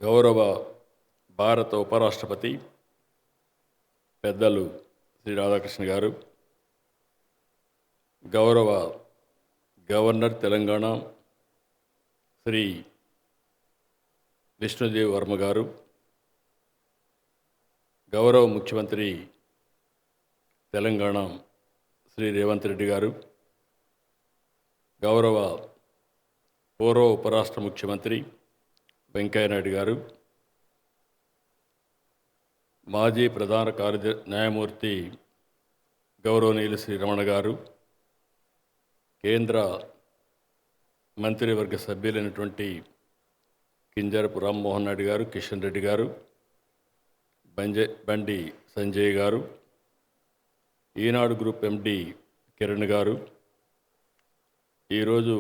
గౌరవ భారత ఉపరాష్ట్రపతి పెద్దలు శ్రీ రాధాకృష్ణ గారు, గౌరవ గవర్నర్ తెలంగాణ శ్రీ విష్ణుదేవ్ వర్మ గారు, గౌరవ ముఖ్యమంత్రి తెలంగాణ శ్రీ రేవంత్ రెడ్డి గారు, గౌరవ పూర్వ ఉపరాష్ట్ర ముఖ్యమంత్రి వెంకయ్యనాయుడు గారు, మాజీ ప్రధాన న్యాయమూర్తి గౌరవనీయులు శ్రీ రమణ గారు, కేంద్ర మంత్రివర్గ సభ్యులైనటువంటి కింజరపు రామ్మోహన్ నాయుడు గారు, కిషన్ రెడ్డి గారు, బండి సంజయ్ గారు, ఈనాడు గ్రూప్ ఎండి కిరణ్ గారు, ఈరోజు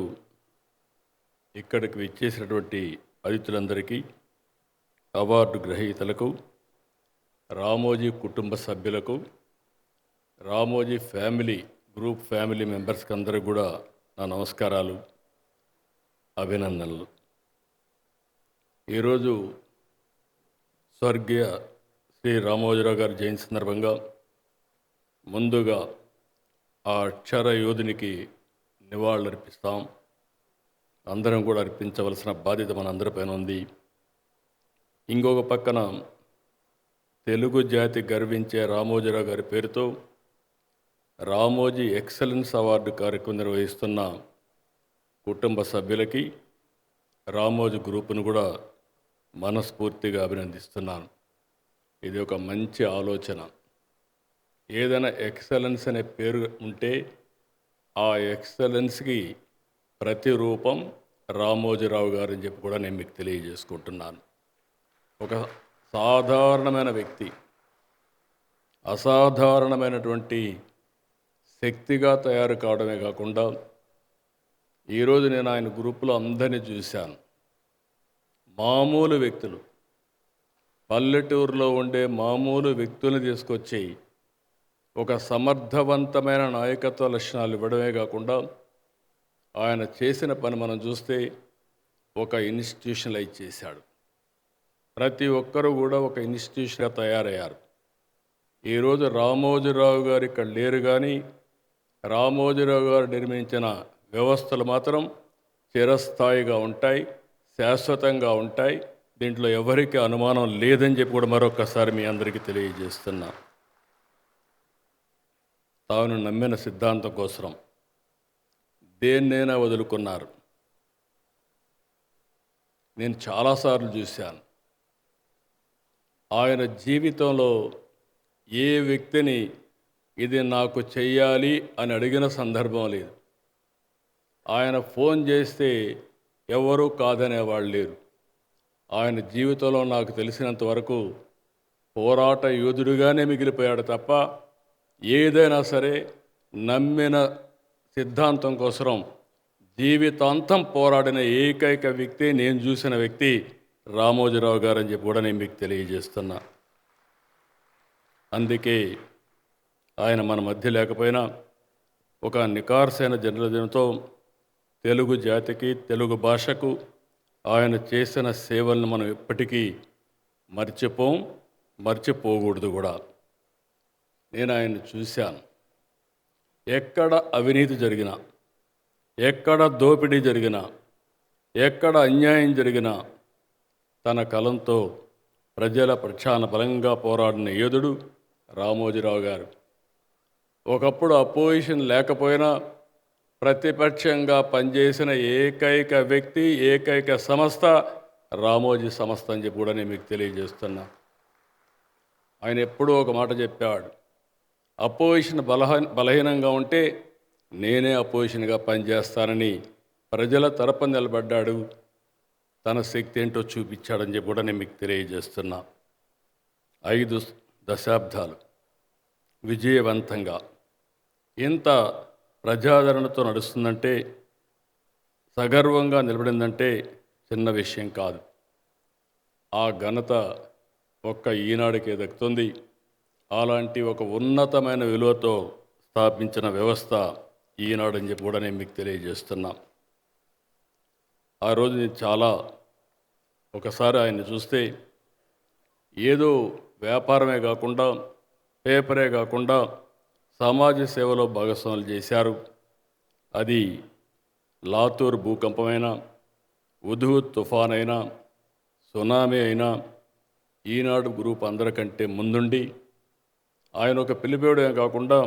ఇక్కడికి విచ్చేసినటువంటి అతిథులందరికీ, అవార్డు గ్రహీతలకు, రామోజీ కుటుంబ సభ్యులకు, రామోజీ గ్రూప్ ఫ్యామిలీ మెంబర్స్కి అందరికీ కూడా నా నమస్కారాలు, అభినందనలు. ఈరోజు స్వర్గీయ శ్రీ రామోజీరావు గారి జయంతి సందర్భంగా ముందుగా ఆ అక్షర యోధునికి నివాళులర్పిస్తాం. అందరం కూడా అర్పించవలసిన బాధ్యత మనందరిపైన ఉంది. ఇంకొక పక్కన తెలుగు జాతి గర్వించే రామోజీరావు గారి పేరుతో రామోజీ ఎక్సలెన్స్ అవార్డు కార్యక్రమం నిర్వహిస్తున్న కుటుంబ సభ్యులకి, రామోజీ గ్రూపును కూడా మనస్ఫూర్తిగా అభినందిస్తున్నాను. ఇది ఒక మంచి ఆలోచన. ఏదైనా ఎక్సలెన్స్ అనే పేరు ఉంటే ఆ ఎక్సలెన్స్కి ప్రతిరూపం రామోజీరావు గారు అని చెప్పి కూడా నేను మీకు తెలియజేసుకుంటున్నాను. ఒక సాధారణమైన వ్యక్తి అసాధారణమైనటువంటి శక్తిగా తయారు కావడమే కాకుండా, ఈరోజు నేను ఆయన గ్రూపులో అందరినీ చూశాను. మామూలు వ్యక్తులు, పల్లెటూరులో ఉండే మామూలు వ్యక్తులను తీసుకొచ్చి ఒక సమర్థవంతమైన నాయకత్వ లక్షణాలు ఇవ్వడమే కాకుండా, ఆయన చేసిన పని మనం చూస్తే ఒక ఇన్స్టిట్యూషనలైజ్ చేశాడు. ప్రతి ఒక్కరూ కూడా ఒక ఇన్స్టిట్యూషన్గా తయారయ్యారు. ఈరోజు రామోజీరావు గారు ఇక్కడ లేరు, కానీ రామోజీరావు గారు నిర్మించిన వ్యవస్థలు మాత్రం చిరస్థాయిగా ఉంటాయి, శాశ్వతంగా ఉంటాయి. దీంట్లో ఎవరికి అనుమానం లేదని చెప్పి కూడా మరొకసారి మీ అందరికీ తెలియజేస్తున్నా. తాను నమ్మిన సిద్ధాంతం కోసం దేన్నైనా వదులుకున్నారు. నేను చాలాసార్లు చూశాను. ఆయన జీవితంలో ఏ వ్యక్తిని ఇది నాకు చెయ్యాలి అని అడిగిన సందర్భం లేదు. ఆయన ఫోన్ చేస్తే ఎవరూ కాదనేవాళ్ళు లేరు. ఆయన జీవితంలో నాకు తెలిసినంత వరకు పోరాట యోధుడిగానే మిగిలిపోయాడు తప్ప, ఏదైనా సరే నమ్మిన సిద్ధాంతం కోసం జీవితాంతం పోరాడిన ఏకైక వ్యక్తి, నేను చూసిన వ్యక్తి రామోజీరావు గారు అని చెప్పి కూడా నేను మీకు తెలియజేస్తున్నా. అందుకే ఆయన మన మధ్య లేకపోయినా ఒక నికార్సైన జర్నలిజంతో తెలుగు జాతికి, తెలుగు భాషకు ఆయన చేసిన సేవలను మనం ఎప్పటికీ మర్చిపోకూడదు కూడా. నేను ఆయన్ని చూశాను. ఎక్కడ అవినీతి జరిగినా, ఎక్కడ దోపిడీ జరిగినా, ఎక్కడ అన్యాయం జరిగినా తన కలంతో ప్రజల పక్షాన బలంగా పోరాడిన యోధుడు రామోజీరావు గారు. ఒకప్పుడు అపోజిషన్ లేకపోయినా ప్రతిపక్షంగా పనిచేసిన ఏకైక వ్యక్తి, ఏకైక సంస్థ రామోజీ సంస్థ అని చెప్పి కూడా నేను మీకు తెలియజేస్తున్నా. ఆయన ఎప్పుడూ ఒక మాట చెప్పాడు, అపోజిషన్ బలహీనంగా ఉంటే నేనే అపోజిషన్గా పనిచేస్తానని ప్రజల తరపున నిలబడ్డాడు. తన శక్తి ఏంటో చూపించాడని చెప్పి కూడా నేను మీకు తెలియజేస్తున్నా. 5 దశాబ్దాలు విజయవంతంగా ఇంత ప్రజాదరణతో నడుస్తుందంటే, సగర్వంగా నిలబడిందంటే చిన్న విషయం కాదు. ఆ ఘనత ఒక్క ఈనాడుకే దక్కుతుంది. అలాంటి ఒక ఉన్నతమైన విలువతో స్థాపించిన వ్యవస్థ ఈనాడు అని చెప్పి కూడా నేను మీకు తెలియజేస్తున్నా. ఆ రోజు నేను చాలా ఒకసారి ఆయన్ని చూస్తే ఏదో వ్యాపారమే కాకుండా, పేపరే కాకుండా సమాజ సేవలో భాగస్వాములు చేశారు. అది లాతూర్ భూకంపమైనా, హుద్హుద్ తుఫాన్ అయినా, సునామీ అయినా ఈనాడు గ్రూప్ అందరికంటే ముందుండి ఆయన ఒక పిలిపేయడమే కాకుండా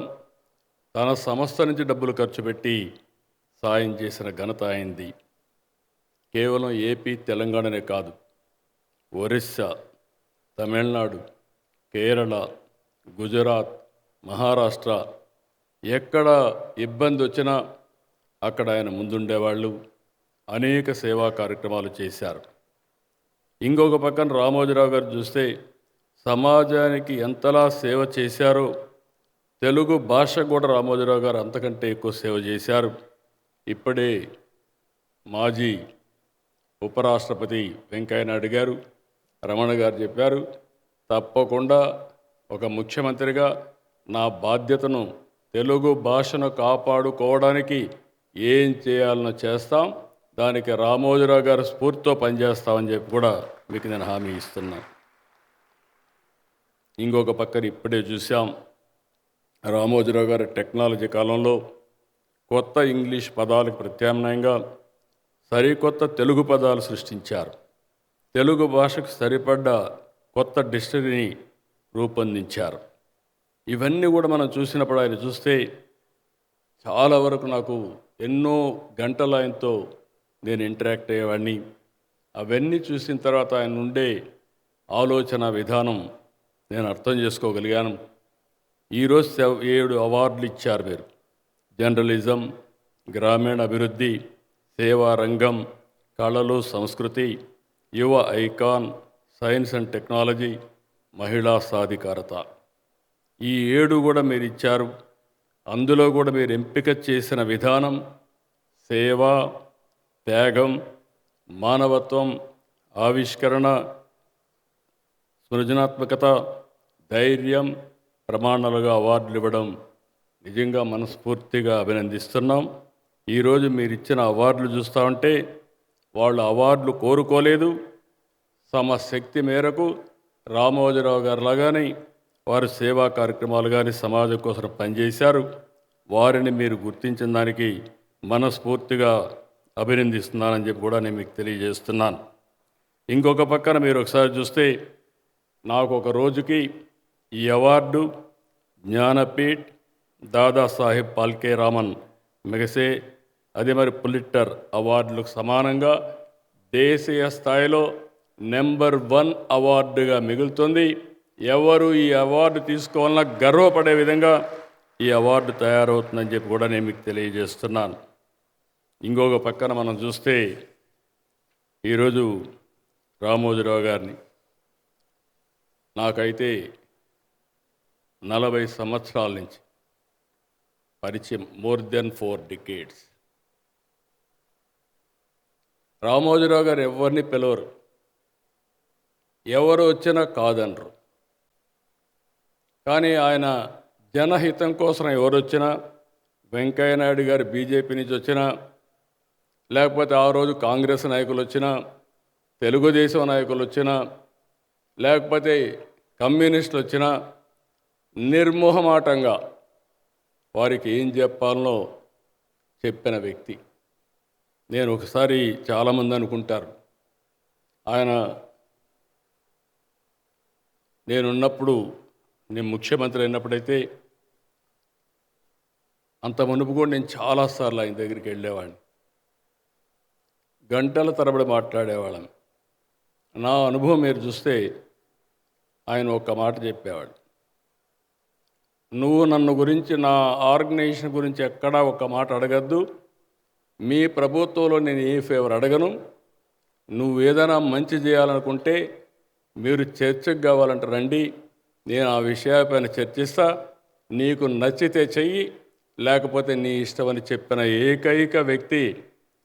తన సంస్థ నుంచి డబ్బులు ఖర్చు పెట్టి సాయం చేసిన ఘనత అయింది. కేవలం ఏపీ, తెలంగాణనే కాదు, ఒరిస్సా, తమిళనాడు, కేరళ, గుజరాత్, మహారాష్ట్ర ఎక్కడ ఇబ్బంది వచ్చినా అక్కడ ఆయన ముందుండేవాళ్ళు. అనేక సేవా కార్యక్రమాలు చేశారు. ఇంకొక పక్కన రామోజీరావు గారు చూస్తే సమాజానికి ఎంతలా సేవ చేశారో తెలుగు భాష కూడా రామోజీరావు గారు అంతకంటే ఎక్కువ సేవ చేశారు. ఇప్పుడే మాజీ ఉపరాష్ట్రపతి వెంకయ్యనాయుడు గారు, రమణ గారు చెప్పారు, తప్పకుండా ఒక ముఖ్యమంత్రిగా నా బాధ్యతను తెలుగు భాషను కాపాడుకోవడానికి ఏం చేయాలనో చేస్తాం, దానికి రామోజీరావు గారు స్ఫూర్తితో పనిచేస్తామని చెప్పి కూడా మీకు నేను హామీ ఇస్తున్నాను. ఇంకొక పక్కన ఇప్పుడే చూసాం, రామోజీరావు గారు టెక్నాలజీ కాలంలో కొత్త ఇంగ్లీష్ పదాలకు ప్రత్యామ్నాయంగా సరికొత్త తెలుగు పదాలు సృష్టించారు. తెలుగు భాషకు సరిపడ్డ కొత్త డిక్షనరీని రూపొందించారు. ఇవన్నీ కూడా మనం చూసినప్పుడు ఆయన చూస్తే చాలా వరకు నాకు ఎన్నో గంటల ఆయనతో నేను ఇంటరాక్ట్ అయ్యేవాడిని. అవన్నీ చూసిన తర్వాత ఆయన ఉండే ఆలోచన విధానం నేను అర్థం చేసుకోగలిగాను. ఈరోజు 7 అవార్డులు ఇచ్చారు మీరు. జర్నలిజం, గ్రామీణ అభివృద్ధి, సేవా రంగం, కళలు, సంస్కృతి, యువ ఐకాన్, సైన్స్ అండ్ టెక్నాలజీ, మహిళా సాధికారత. ఈ 7 కూడా మీరు ఇచ్చారు. అందులో కూడా మీరు ఎంపిక చేసిన విధానం సేవ, త్యాగం, మానవత్వం, ఆవిష్కరణ, సృజనాత్మకత, ధైర్యం ప్రమాణాలుగా అవార్డులు ఇవ్వడం నిజంగా మనస్ఫూర్తిగా అభినందిస్తున్నాం. ఈరోజు మీరు ఇచ్చిన అవార్డులు చూస్తూ ఉంటే వాళ్ళు అవార్డులు కోరుకోలేదు, తమ శక్తి మేరకు రామోజీరావు గారు లాగానే వారు సేవా కార్యక్రమాలు కానీ సమాజం కోసం పనిచేశారు. వారిని మీరు గుర్తించిన దానికి మనస్ఫూర్తిగా అభినందిస్తున్నానని చెప్పి కూడా నేను మీకు తెలియజేస్తున్నాను. ఇంకొక పక్కన మీరు ఒకసారి చూస్తే నాకు ఒక రోజుకి ఈ అవార్డు జ్ఞానపీఠ్, దాదాసాహెబ్ ఫాల్కే రామన్ మెగసే, అదే మరి పులిట్జర్ అవార్డులకు సమానంగా దేశీయ స్థాయిలో నెంబర్ 1 అవార్డుగా మిగులుతుంది. ఎవరు ఈ అవార్డు తీసుకోవాలన్నా గర్వపడే విధంగా ఈ అవార్డు తయారవుతుందని చెప్పి కూడా నేను మీకు తెలియజేస్తున్నాను. ఇంకొక పక్కన మనం చూస్తే ఈరోజు రామోజీరావు గారిని నాకైతే 40 సంవత్సరాల నుంచి పరిచయం, మోర్ దెన్ 4 decades. రామోజీరావు గారు ఎవరిని పిలవరు, ఎవరు వచ్చినా కాదనరు. కానీ ఆయన జనహితం కోసం ఎవరు వచ్చినా, వెంకయ్యనాయుడు గారు బీజేపీ నుంచి వచ్చినా, లేకపోతే ఆ రోజు కాంగ్రెస్ నాయకులు వచ్చినా, తెలుగుదేశం నాయకులు వచ్చినా, లేకపోతే కమ్యూనిస్టులు వచ్చినా నిర్మోహమాటంగా వారికి ఏం చెప్పాలనో చెప్పిన వ్యక్తి. నేను ఒకసారి చాలామంది అనుకుంటారు, ఆయన నేనున్నప్పుడు, నేను ముఖ్యమంత్రి అయినప్పుడైతే అంత మునుపు కూడా నేను చాలాసార్లు ఆయన దగ్గరికి వెళ్ళేవాడిని, గంటల తరబడి మాట్లాడేవాళ్ళం. నా అనుభవం మీరు చూస్తే ఆయన ఒక్క మాట చెప్పేవాడు, నువ్వు నన్ను గురించి, నా ఆర్గనైజేషన్ గురించి ఎక్కడా ఒక్క మాట అడగద్దు, మీ ప్రభుత్వంలో నేను ఏ ఫేవర్ అడగను, నువ్వు ఏదైనా మంచి చేయాలనుకుంటే మీరు చర్చకు కావాలంటే రండి, నేను ఆ విషయాలపైన చర్చిస్తా, నీకు నచ్చితే చెయ్యి, లేకపోతే నీ ఇష్టమని చెప్పిన ఏకైక వ్యక్తి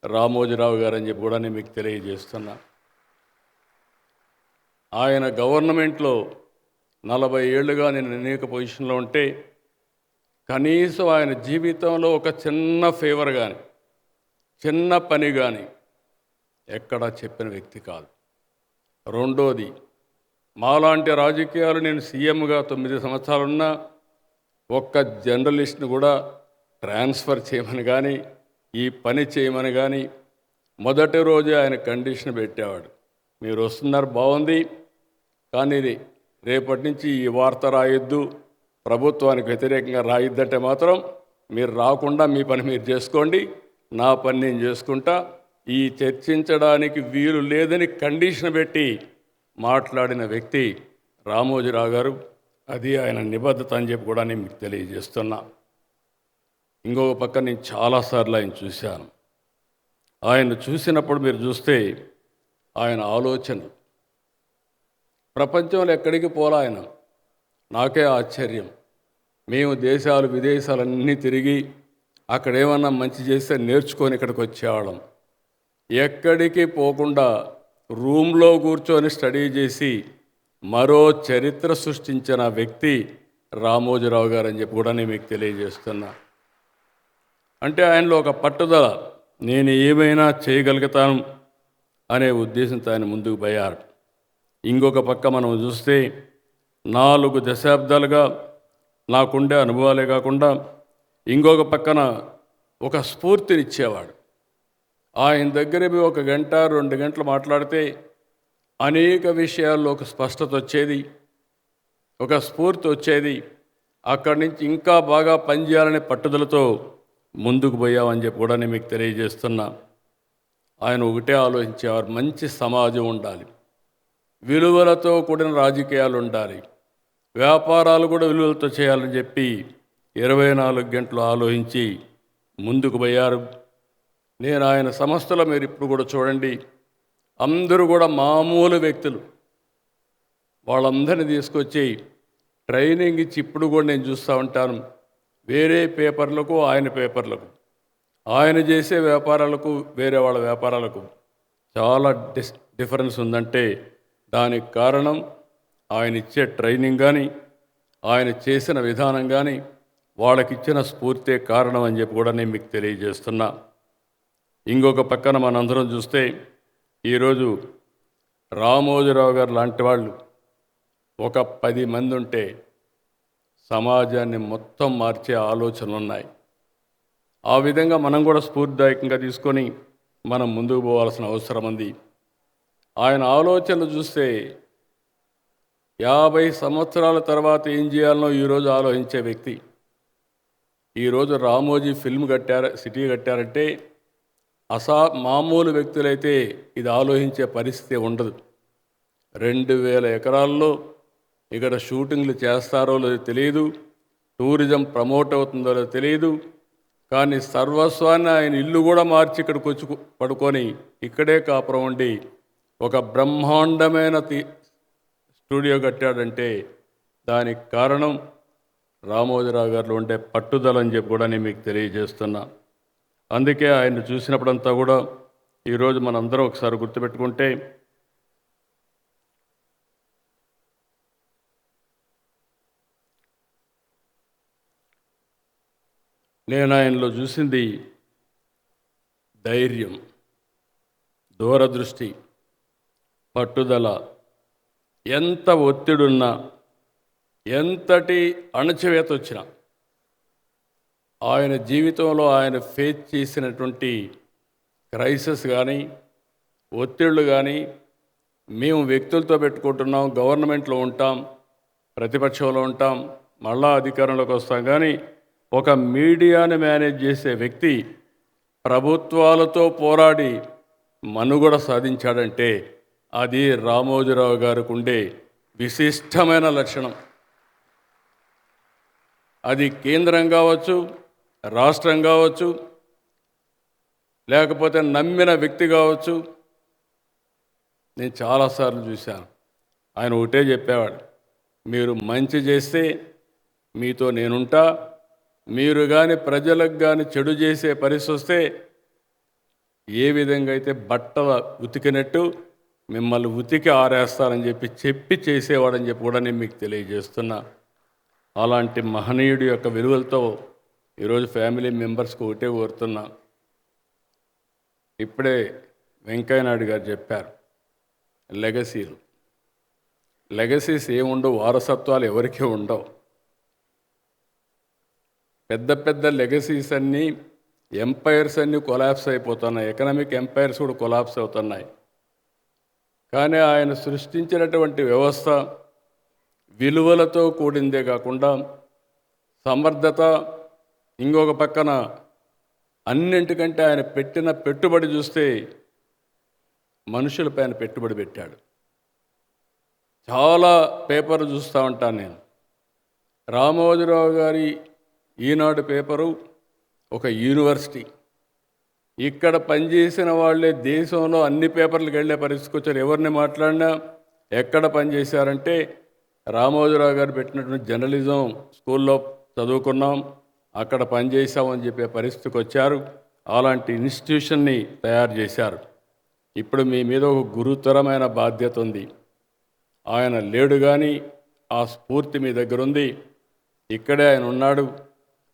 రామోజీరావు గారు అని చెప్పి కూడా నేను మీకు తెలియజేస్తున్నా. ఆయన గవర్నమెంట్లో 40 ఏళ్ళుగా నేను అనేక పొజిషన్లో ఉంటే కనీసం ఆయన జీవితంలో ఒక చిన్న ఫేవర్ కానీ, చిన్న పని కానీ ఎక్కడా చెప్పిన వ్యక్తి కాదు. రెండోది, మాలాంటి రాజకీయాలు నేను సీఎంగా 9 సంవత్సరాలున్నా ఒక్క జర్నలిస్ట్ని కూడా ట్రాన్స్ఫర్ చేయమని కానీ ఈ పని చేయమని కానీ మొదటి రోజే ఆయన కండిషన్ పెట్టేవాడు. మీరు వస్తున్నారు బాగుంది, కానీ రేపటి నుంచి ఈ వార్త రాయొద్దు, ప్రభుత్వానికి వ్యతిరేకంగా రాయొద్దంటే మాత్రం మీరు రాకుండా మీ పని మీరు చేసుకోండి, నా పని నేను చేసుకుంటా, ఈ చర్చించడానికి వీలు లేదని కండిషన్ పెట్టి మాట్లాడిన వ్యక్తి రామోజీరావు గారు. అది ఆయన నిబద్ధత అని చెప్పి కూడా నేను మీకు తెలియజేస్తున్నా. ఇంకొక పక్క నేను చాలాసార్లు ఆయన చూశాను. ఆయన చూసినప్పుడు మీరు చూస్తే ఆయన ఆలోచనలు ప్రపంచంలో ఎక్కడికి పోలా ఆయన. నాకే ఆశ్చర్యం. మేము దేశాలు విదేశాలన్నీ తిరిగి అక్కడ ఏమన్నా మంచి చేస్తే నేర్చుకొని ఇక్కడికి వచ్చేవాళ్ళం. ఎక్కడికి పోకుండా రూమ్లో కూర్చొని స్టడీ చేసి మరో చరిత్ర సృష్టించిన వ్యక్తి రామోజీరావు గారు అని చెప్పి కూడా నేను మీకు తెలియజేస్తున్నా. అంటే ఆయనలో ఒక పట్టుదల, నేను ఏమైనా చేయగలుగుతాను అనే ఉద్దేశంతో ఆయన ముందుకు పోయారు. ఇంకొక పక్క మనం చూస్తే 4 దశాబ్దాలుగా నాకుండే అనుభవాలే కాకుండా ఇంకొక పక్కన ఒక స్ఫూర్తినిచ్చేవాడు. ఆయన దగ్గర ఒక గంట 2 గంటలు మాట్లాడితే అనేక విషయాల్లో ఒక స్పష్టత వచ్చేది, ఒక స్ఫూర్తి వచ్చేది. అక్కడి నుంచి ఇంకా బాగా పనిచేయాలనే పట్టుదలతో ముందుకు పోయామని చెప్పి కూడా నేను మీకు తెలియజేస్తున్నా. ఆయన ఒకటే ఆలోచించేవారు, మంచి సమాజం ఉండాలి, విలువలతో కూడిన రాజకీయాలు ఉండాలి, వ్యాపారాలు కూడా విలువలతో చేయాలని చెప్పి 24 గంటలు ఆలోచించి ముందుకు పోయారు. నేను ఆయన సంస్థలో మీరు ఇప్పుడు కూడా చూడండి, అందరూ కూడా మామూలు వ్యక్తులు. వాళ్ళందరినీ తీసుకొచ్చి ట్రైనింగ్ ఇచ్చి ఇప్పుడు కూడా నేను చూస్తూ ఉంటాను. వేరే పేపర్లకు ఆయన పేపర్లకు, ఆయన చేసే వ్యాపారాలకు వేరే వాళ్ళ వ్యాపారాలకు చాలా డిఫరెన్స్ ఉందంటే దానికి కారణం ఆయన ఇచ్చే ట్రైనింగ్ కానీ ఆయన చేసిన విధానం కానీ వాళ్ళకిచ్చిన స్ఫూర్తే కారణం అని చెప్పి కూడా నేను మీకు తెలియజేస్తున్నా. ఇంకొక పక్కన మనందరం చూస్తే ఈరోజు రామోజీరావు గారు లాంటి వాళ్ళు ఒక 10 మంది ఉంటే సమాజాన్ని మొత్తం మార్చే ఆలోచనలు ఉన్నాయి. ఆ విధంగా మనం కూడా స్ఫూర్తిదాయకంగా తీసుకొని మనం ముందుకు పోవాల్సిన అవసరం ఉంది. ఆయన ఆలోచనలు చూస్తే 50 సంవత్సరాల తర్వాత ఏం చేయాలనో ఈరోజు ఆలోచించే వ్యక్తి. ఈరోజు రామోజీ ఫిల్మ్ సిటీ కట్టారంటే మామూలు వ్యక్తులైతే ఇది ఆలోచించే పరిస్థితి ఉండదు. 2000 ఎకరాల్లో ఇక్కడ షూటింగ్లు చేస్తారో లేదో తెలియదు, టూరిజం ప్రమోట్ అవుతుందో లేదో తెలియదు. కానీ సర్వస్వాన్ని ఆయన ఇల్లు కూడా మార్చి ఇక్కడికి వచ్చి పడుకొని ఇక్కడే కాపురం ఉండి ఒక బ్రహ్మాండమైన స్టూడియో కట్టాడంటే దానికి కారణం రామోజీరావు గారిలో ఉండే పట్టుదల అని చెప్పి కూడా నేను మీకు తెలియజేస్తున్నా. అందుకే ఆయన చూసినప్పుడంతా కూడా ఈరోజు మనందరం ఒకసారి గుర్తుపెట్టుకుంటే నేను ఆయనలో చూసింది ధైర్యం, దూరదృష్టి, పట్టుదల. ఎంత ఒత్తిడున్నా, ఎంతటి అణచివేత వచ్చినా ఆయన జీవితంలో ఆయన ఫేస్ చేసినటువంటి క్రైసిస్ కానీ ఒత్తిళ్ళు కానీ, మేము వ్యక్తులతో పెట్టుకుంటున్నాం, గవర్నమెంట్లో ఉంటాం, ప్రతిపక్షంలో ఉంటాం, మళ్ళా అధికారంలోకి వస్తాం, కానీ ఒక మీడియాని మేనేజ్ చేసే వ్యక్తి ప్రభుత్వాలతో పోరాడి మనుగడ సాధించాడంటే అది రామోజీరావు గారికి ఉండే విశిష్టమైన లక్షణం. అది కేంద్రం కావచ్చు, రాష్ట్రం కావచ్చు, లేకపోతే నమ్మిన వ్యక్తి కావచ్చు. నేను చాలాసార్లు చూశాను. ఆయన ఒకటే చెప్పేవాడు, మీరు మంచి చేస్తే మీతో నేనుంటా, మీరు కానీ ప్రజలకు కానీ చెడు చేసే పరిస్థితి వస్తే ఏ విధంగా అయితే బట్టల ఉతికినట్టు మిమ్మల్ని ఉతికి ఆరేస్తారని చెప్పి చేసేవాడని చెప్పి కూడా నేను మీకు తెలియజేస్తున్నా. అలాంటి మహనీయుడి యొక్క విలువలతో ఈరోజు ఫ్యామిలీ మెంబర్స్కి ఒకటే కోరుతున్నా. ఇప్పుడే వెంకయ్య నాయుడు గారు చెప్పారు, లెగసీలు. లెగసీస్ ఏముండవు, వారసత్వాలు ఎవరికీ ఉండవు. పెద్ద పెద్ద లెగసీస్ అన్నీ, ఎంపైర్స్ అన్నీ కొలాప్స్ అయిపోతున్నాయి, ఎకనామిక్ ఎంపైర్స్ కూడా కొలాప్స్ అవుతున్నాయి. కానీ ఆయన సృష్టించినటువంటి వ్యవస్థ విలువలతో కూడిందే కాకుండా సమర్థత, ఇంకొక పక్కన అన్నింటికంటే ఆయన పెట్టిన పెట్టుబడి చూస్తే మనుషులపైన పెట్టుబడి పెట్టాడు. చాలా పేపర్లు చూస్తూ ఉంటాను నేను. రామోజీరావు గారి ఈనాడు పేపరు ఒక యూనివర్సిటీ. ఇక్కడ పనిచేసిన వాళ్ళే దేశంలో అన్ని పేపర్లకు వెళ్ళే పరిస్థితికి వచ్చారు. ఎవరిని మాట్లాడినా ఎక్కడ పనిచేశారంటే రామోజీరావు గారు పెట్టినటువంటి జర్నలిజం స్కూల్లో చదువుకున్నాం, అక్కడ పనిచేసామని చెప్పే పరిస్థితికి వచ్చారు. అలాంటి ఇన్స్టిట్యూషన్ని తయారు చేశారు. ఇప్పుడు మీ మీద ఒక గురుతరమైన బాధ్యత ఉంది. ఆయన లేడు కానీ ఆ స్ఫూర్తి మీ దగ్గర ఉంది. ఇక్కడే ఆయన ఉన్నాడు.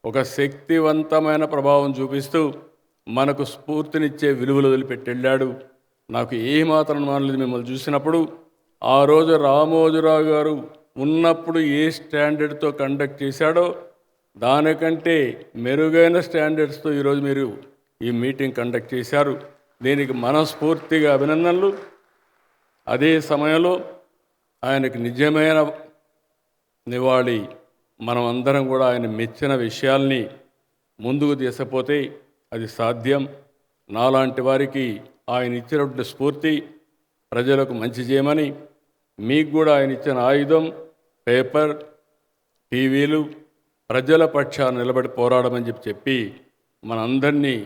ఒక శక్తివంతమైన ప్రభావం చూపిస్తూ మనకు స్ఫూర్తినిచ్చే విలువలు వదిలిపెట్టి వెళ్ళాడు. నాకు ఏమాత్రం మానలేదు మిమ్మల్ని చూసినప్పుడు. ఆ రోజు రామోజీరావు గారు ఉన్నప్పుడు ఏ స్టాండర్డ్తో కండక్ట్ చేశాడో దానికంటే మెరుగైన స్టాండర్డ్స్తో ఈరోజు మీరు ఈ మీటింగ్ కండక్ట్ చేశారు. దీనికి మనస్ఫూర్తిగా అభినందనలు. అదే సమయంలో ఆయనకు నిజమైన నివాళి మనం అందరం కూడా ఆయన మెచ్చిన విషయాల్ని ముందుకు తీసుకుపోతే అది సాధ్యం. నాలాంటి వారికి ఆయన ఇచ్చినటువంటి స్ఫూర్తి ప్రజలకు మంచి చేయమని, మీకు కూడా ఆయన ఇచ్చిన ఆయుధం పేపర్, టీవీలు, ప్రజల పక్షాన నిలబడి పోరాడమని చెప్పి మనందరినీ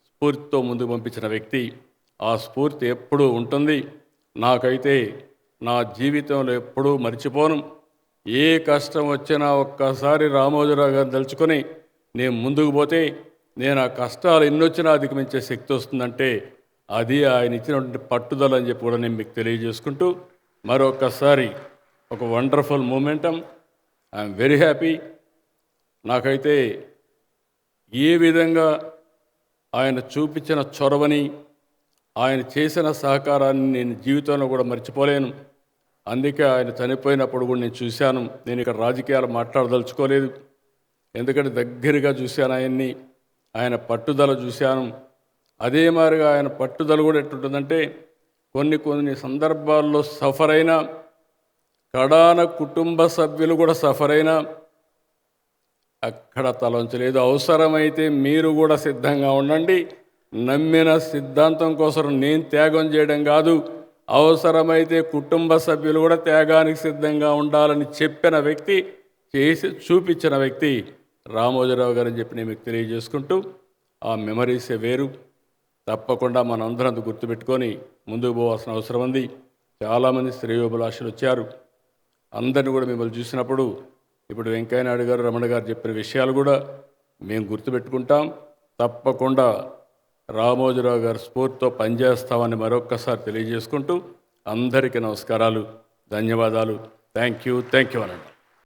స్ఫూర్తితో ముందుకు పంపించిన వ్యక్తి. ఆ స్ఫూర్తి ఎప్పుడూ ఉంటుంది. నాకైతే నా జీవితంలో ఎప్పుడూ మర్చిపోను. ఏ కష్టం వచ్చినా ఒక్కసారి రామోజీరావు గారిని తలుచుకొని నేను ముందుకు పోతే నేను ఆ కష్టాలు ఎన్నొచ్చినా అధిగమించే శక్తి వస్తుందంటే అది ఆయన ఇచ్చినటువంటి పట్టుదల అని చెప్పి కూడా నేను మీకు తెలియజేసుకుంటూ మరొకసారి ఒక wonderful momentum. I'm very happy. నాకైతే ఏ విధంగా ఆయన చూపించిన చొరవని, ఆయన చేసిన సహకారాన్ని నేను జీవితంలో కూడా మర్చిపోలేను. అందుకే ఆయన చనిపోయినప్పుడు కూడా నేను చూశాను. నేను ఇక్కడ రాజకీయాలు మాట్లాడదలుచుకోలేదు, ఎందుకంటే దగ్గరగా చూశాను ఆయన్ని, ఆయన పట్టుదల చూశాను. అదే మాదిరిగా ఆయన పట్టుదల కూడా ఎట్లుంటుందంటే కొన్ని సందర్భాల్లో సఫర్ అయినా, కడాన కుటుంబ సభ్యులు కూడా సఫర్ అయినా అక్కడ తలంచలేదు. అవసరమైతే మీరు కూడా సిద్ధంగా ఉండండి. నమ్మిన సిద్ధాంతం కోసం నేను త్యాగం చేయడం కాదు, అవసరమైతే కుటుంబ సభ్యులు కూడా త్యాగానికి సిద్ధంగా ఉండాలని చెప్పిన వ్యక్తి, చేసి చూపించిన వ్యక్తి రామోజీరావు గారు అని చెప్పి నేను మీకు తెలియజేసుకుంటూ, ఆ మెమరీసే వేరు. తప్పకుండా మనందరం గుర్తుపెట్టుకొని ముందుకు పోవాల్సిన అవసరం ఉంది. చాలామంది శ్రేయోభిలాషులు వచ్చారు. అందరిని కూడా మిమ్మల్ని చూసినప్పుడు ఇప్పుడు వెంకయ్యనాయుడు గారు, రమణ గారు చెప్పిన విషయాలు కూడా మేము గుర్తుపెట్టుకుంటాం. తప్పకుండా రామోజీరావు గారి స్ఫూర్తితో పనిచేస్తామని మరొక్కసారి తెలియజేసుకుంటూ అందరికీ నమస్కారాలు, ధన్యవాదాలు. థ్యాంక్ యూ అనండి.